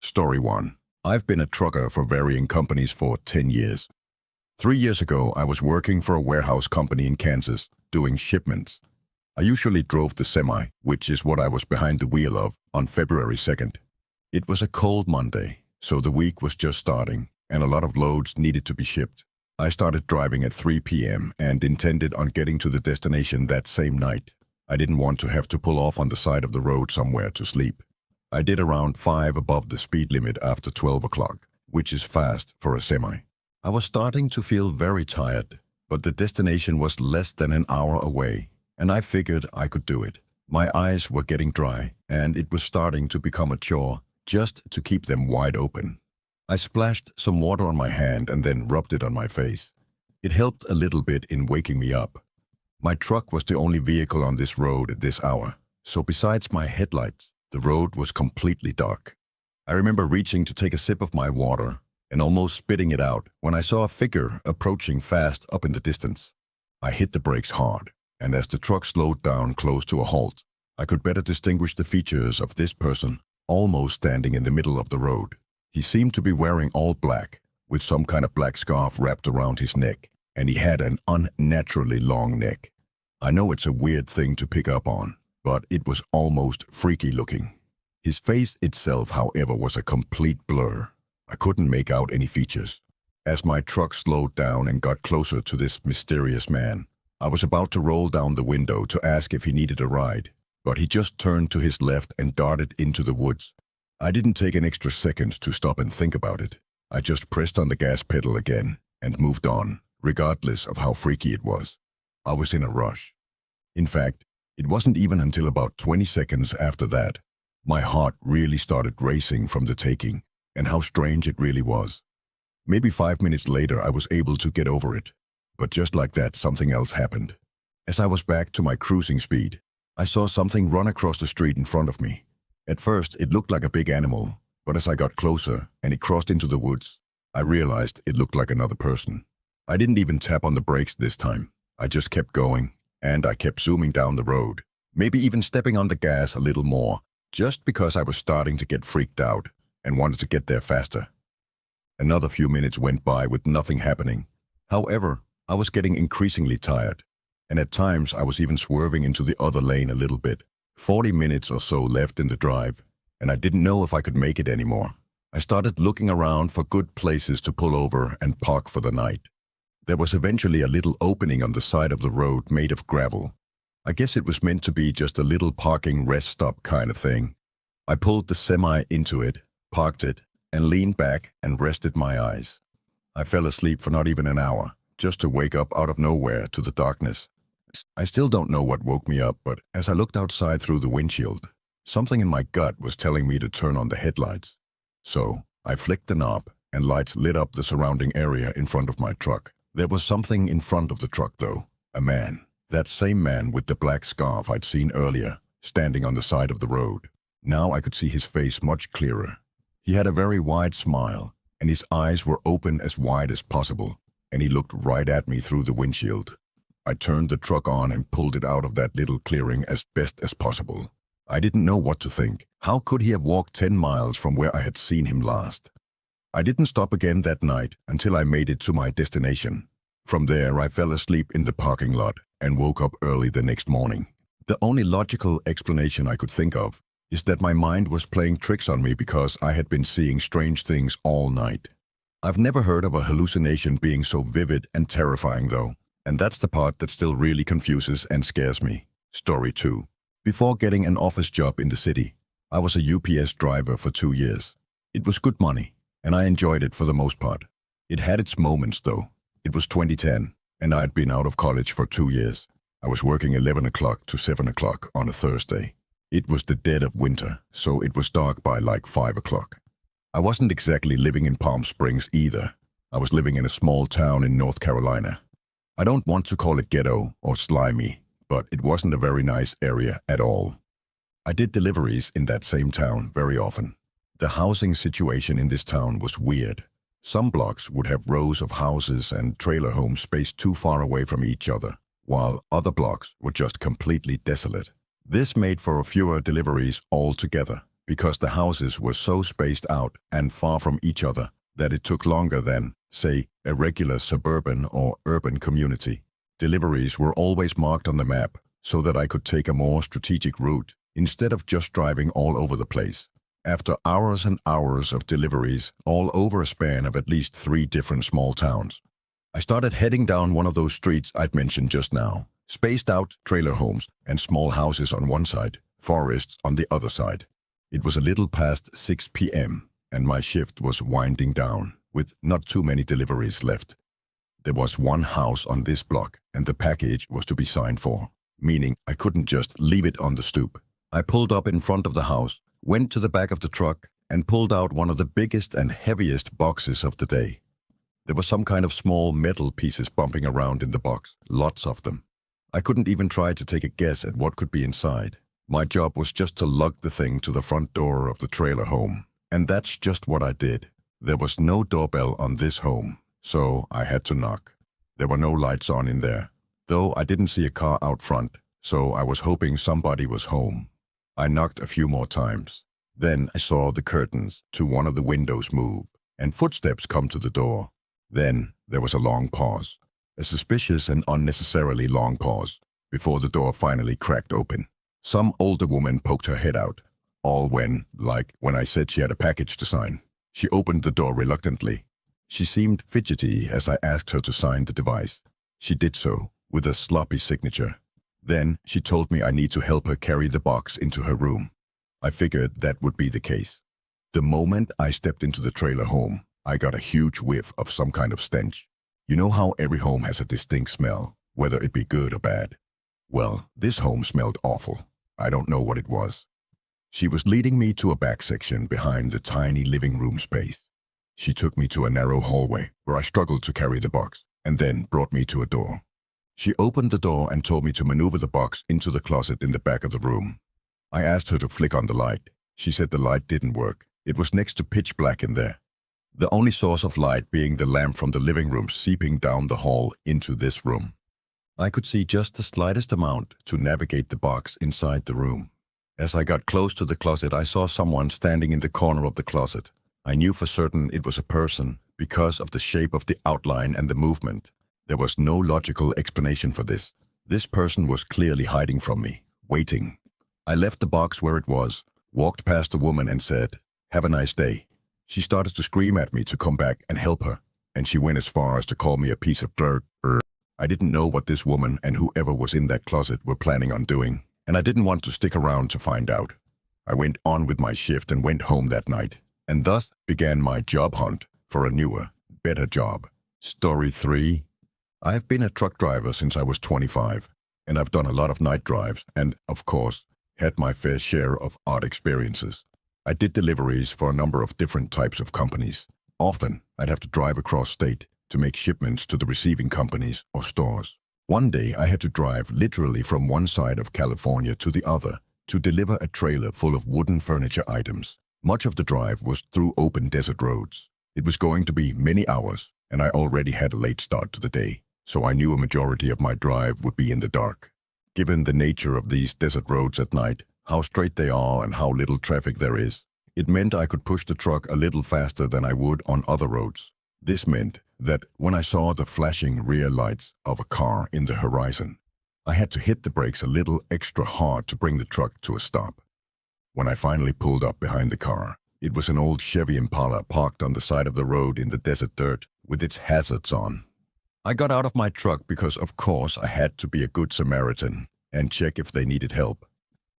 Story 1. I've been a trucker for varying companies for 10 years. 3 years ago, I was working for a warehouse company in Kansas, doing shipments. I usually drove the semi, which is what I was behind the wheel of, on February 2nd. It was a cold Monday, so the week was just starting, and a lot of loads needed to be shipped. I started driving at 3 p.m. and intended on getting to the destination that same night. I didn't want to have to pull off on the side of the road somewhere to sleep. I did around 5 above the speed limit after 12 o'clock, which is fast for a semi. I was starting to feel very tired, but the destination was less than an hour away, and I figured I could do it. My eyes were getting dry, and it was starting to become a chore just to keep them wide open. I splashed some water on my hand and then rubbed it on my face. It helped a little bit in waking me up. My truck was the only vehicle on this road at this hour, so besides my headlights, the road was completely dark. I remember reaching to take a sip of my water and almost spitting it out when I saw a figure approaching fast up in the distance. I hit the brakes hard, and as the truck slowed down close to a halt, I could better distinguish the features of this person almost standing in the middle of the road. He seemed to be wearing all black, with some kind of black scarf wrapped around his neck, and he had an unnaturally long neck. I know it's a weird thing to pick up on, but it was almost freaky looking. His face itself, however, was a complete blur. I couldn't make out any features. As my truck slowed down and got closer to this mysterious man, I was about to roll down the window to ask if he needed a ride, but he just turned to his left and darted into the woods. I didn't take an extra second to stop and think about it. I just pressed on the gas pedal again and moved on, regardless of how freaky it was. I was in a rush. In fact, it wasn't even until about 20 seconds after that, my heart really started racing from the taking, and how strange it really was. Maybe 5 minutes later I was able to get over it, but just like that something else happened. As I was back to my cruising speed, I saw something run across the street in front of me. At first it looked like a big animal, but as I got closer and it crossed into the woods, I realized it looked like another person. I didn't even tap on the brakes this time. I just kept going. And I kept zooming down the road, maybe even stepping on the gas a little more, just because I was starting to get freaked out and wanted to get there faster. Another few minutes went by with nothing happening. However, I was getting increasingly tired, and at times I was even swerving into the other lane a little bit. 40 minutes or so left in the drive, and I didn't know if I could make it anymore. I started looking around for good places to pull over and park for the night. There was eventually a little opening on the side of the road made of gravel. I guess it was meant to be just a little parking rest stop kind of thing. I pulled the semi into it, parked it, and leaned back and rested my eyes. I fell asleep for not even an hour, just to wake up out of nowhere to the darkness. I still don't know what woke me up, but as I looked outside through the windshield, something in my gut was telling me to turn on the headlights. So I flicked the knob, and lights lit up the surrounding area in front of my truck. There was something in front of the truck though, a man. That same man with the black scarf I'd seen earlier, standing on the side of the road. Now I could see his face much clearer. He had a very wide smile, and his eyes were open as wide as possible, and he looked right at me through the windshield. I turned the truck on and pulled it out of that little clearing as best as possible. I didn't know what to think. How could he have walked 10 miles from where I had seen him last? I didn't stop again that night until I made it to my destination. From there, I fell asleep in the parking lot and woke up early the next morning. The only logical explanation I could think of is that my mind was playing tricks on me because I had been seeing strange things all night. I've never heard of a hallucination being so vivid and terrifying though, and that's the part that still really confuses and scares me. Story 2. Before getting an office job in the city, I was a UPS driver for 2 years. It was good money, and I enjoyed it for the most part. It had its moments though. It was 2010, and I'd been out of college for 2 years. I was working 11 o'clock to 7 o'clock on a Thursday. It was the dead of winter, so it was dark by like 5 o'clock. I wasn't exactly living in Palm Springs either. I was living in a small town in North Carolina. I don't want to call it ghetto or slimy, but it wasn't a very nice area at all. I did deliveries in that same town very often. The housing situation in this town was weird. Some blocks would have rows of houses and trailer homes spaced too far away from each other, while other blocks were just completely desolate. This made for fewer deliveries altogether, because the houses were so spaced out and far from each other that it took longer than, say, a regular suburban or urban community. Deliveries were always marked on the map so that I could take a more strategic route instead of just driving all over the place. After hours and hours of deliveries, all over a span of at least 3 different small towns, I started heading down one of those streets I'd mentioned just now. Spaced out trailer homes and small houses on one side, forests on the other side. It was a little past 6 p.m. and my shift was winding down, with not too many deliveries left. There was one house on this block and the package was to be signed for, meaning I couldn't just leave it on the stoop. I pulled up in front of the house, went to the back of the truck, and pulled out one of the biggest and heaviest boxes of the day. There was some kind of small metal pieces bumping around in the box, lots of them. I couldn't even try to take a guess at what could be inside. My job was just to lug the thing to the front door of the trailer home. And that's just what I did. There was no doorbell on this home, so I had to knock. There were no lights on in there, though I didn't see a car out front, so I was hoping somebody was home. I knocked a few more times. Then I saw the curtains to one of the windows move, and footsteps come to the door. Then there was a long pause, a suspicious and unnecessarily long pause, before the door finally cracked open. Some older woman poked her head out, all when I said she had a package to sign. She opened the door reluctantly. She seemed fidgety as I asked her to sign the device. She did so, with a sloppy signature. Then she told me I need to help her carry the box into her room. I figured that would be the case. The moment I stepped into the trailer home, I got a huge whiff of some kind of stench. You know how every home has a distinct smell, whether it be good or bad? Well, this home smelled awful. I don't know what it was. She was leading me to a back section behind the tiny living room space. She took me to a narrow hallway where I struggled to carry the box, and then brought me to a door. She opened the door and told me to maneuver the box into the closet in the back of the room. I asked her to flick on the light. She said the light didn't work. It was next to pitch black in there. The only source of light being the lamp from the living room seeping down the hall into this room. I could see just the slightest amount to navigate the box inside the room. As I got close to the closet, I saw someone standing in the corner of the closet. I knew for certain it was a person because of the shape of the outline and the movement. There was no logical explanation for this. This person was clearly hiding from me, waiting. I left the box where it was, walked past the woman and said, "Have a nice day." She started to scream at me to come back and help her, and she went as far as to call me a piece of dirt. I didn't know what this woman and whoever was in that closet were planning on doing, and I didn't want to stick around to find out. I went on with my shift and went home that night, and thus began my job hunt for a newer, better job. Story 3. I've been a truck driver since I was 25, and I've done a lot of night drives and, of course, had my fair share of odd experiences. I did deliveries for a number of different types of companies. Often, I'd have to drive across state to make shipments to the receiving companies or stores. One day, I had to drive literally from one side of California to the other to deliver a trailer full of wooden furniture items. Much of the drive was through open desert roads. It was going to be many hours, and I already had a late start to the day, so I knew a majority of my drive would be in the dark. Given the nature of these desert roads at night, how straight they are and how little traffic there is, it meant I could push the truck a little faster than I would on other roads. This meant that when I saw the flashing rear lights of a car in the horizon, I had to hit the brakes a little extra hard to bring the truck to a stop. When I finally pulled up behind the car, it was an old Chevy Impala parked on the side of the road in the desert dirt with its hazards on. I got out of my truck because, of course, I had to be a good Samaritan and check if they needed help.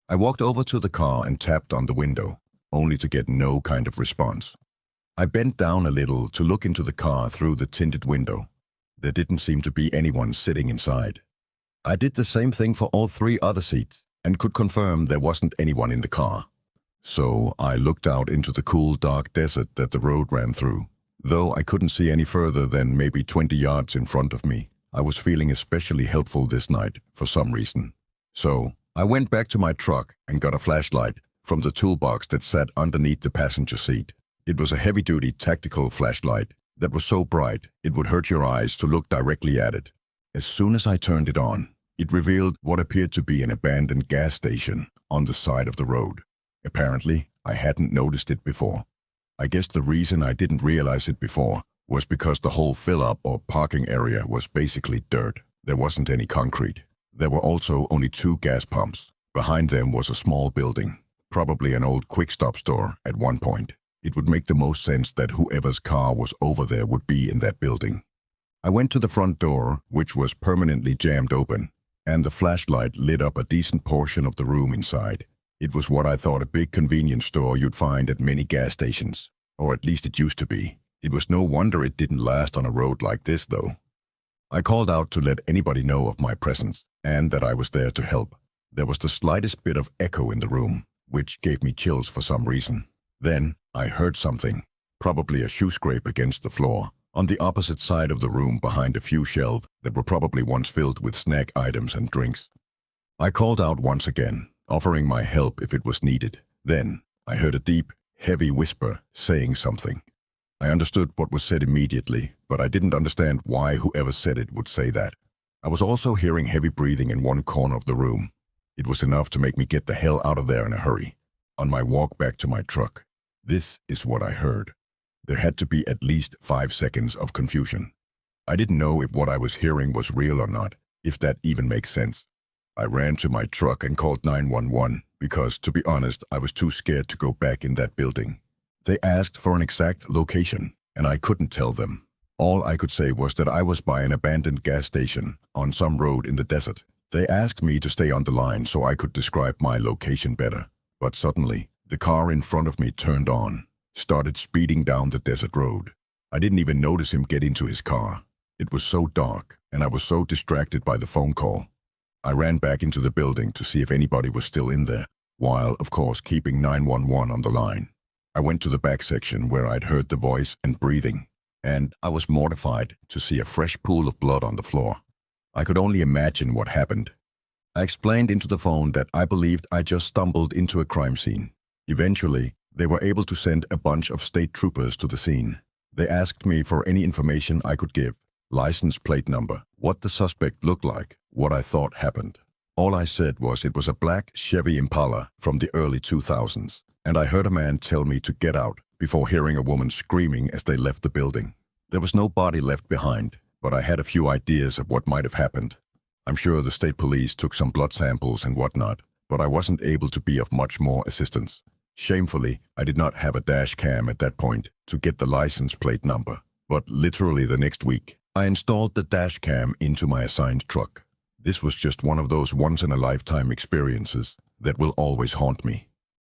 I walked over to the car and tapped on the window, only to get no kind of response. I bent down a little to look into the car through the tinted window. There didn't seem to be anyone sitting inside. I did the same thing for all 3 other seats and could confirm there wasn't anyone in the car. So I looked out into the cool, dark desert that the road ran through. Though I couldn't see any further than maybe 20 yards in front of me, I was feeling especially helpful this night for some reason. So I went back to my truck and got a flashlight from the toolbox that sat underneath the passenger seat. It was a heavy-duty tactical flashlight that was so bright it would hurt your eyes to look directly at it. As soon as I turned it on, it revealed what appeared to be an abandoned gas station on the side of the road. Apparently, I hadn't noticed it before. I guess the reason I didn't realize it before was because the whole fill-up or parking area was basically dirt. There wasn't any concrete. There were also only 2 gas pumps. Behind them was a small building, probably an old quick-stop store at one point. It would make the most sense that whoever's car was over there would be in that building. I went to the front door, which was permanently jammed open, and the flashlight lit up a decent portion of the room inside. It was what I thought a big convenience store you'd find at many gas stations, or at least it used to be. It was no wonder it didn't last on a road like this, though. I called out to let anybody know of my presence, and that I was there to help. There was the slightest bit of echo in the room, which gave me chills for some reason. Then I heard something, probably a shoe scrape against the floor, on the opposite side of the room behind a few shelves that were probably once filled with snack items and drinks. I called out once again, offering my help if it was needed. Then I heard a deep, heavy whisper saying something. I understood what was said immediately, but I didn't understand why whoever said it would say that. I was also hearing heavy breathing in one corner of the room. It was enough to make me get the hell out of there in a hurry. On my walk back to my truck, this is what I heard. There had to be at least 5 seconds of confusion. I didn't know if what I was hearing was real or not, if that even makes sense. I ran to my truck and called 911 because, to be honest, I was too scared to go back in that building. They asked for an exact location, and I couldn't tell them. All I could say was that I was by an abandoned gas station on some road in the desert. They asked me to stay on the line so I could describe my location better. But suddenly, the car in front of me turned on, started speeding down the desert road. I didn't even notice him get into his car. It was so dark, and I was so distracted by the phone call. I ran back into the building to see if anybody was still in there, while, of course, keeping 911 on the line. I went to the back section where I'd heard the voice and breathing, and I was mortified to see a fresh pool of blood on the floor. I could only imagine what happened. I explained into the phone that I believed I just stumbled into a crime scene. Eventually, they were able to send a bunch of state troopers to the scene. They asked me for any information I could give, license plate number, what the suspect looked like, what I thought happened. All I said was it was a black Chevy Impala from the early 2000s, and I heard a man tell me to get out before hearing a woman screaming as they left the building. There was no body left behind, but I had a few ideas of what might have happened. I'm sure the state police took some blood samples and whatnot, but I wasn't able to be of much more assistance. Shamefully, I did not have a dash cam at that point to get the license plate number, but literally the next week, I installed the dash cam into my assigned truck. This was just one of those once-in-a-lifetime experiences that will always haunt me.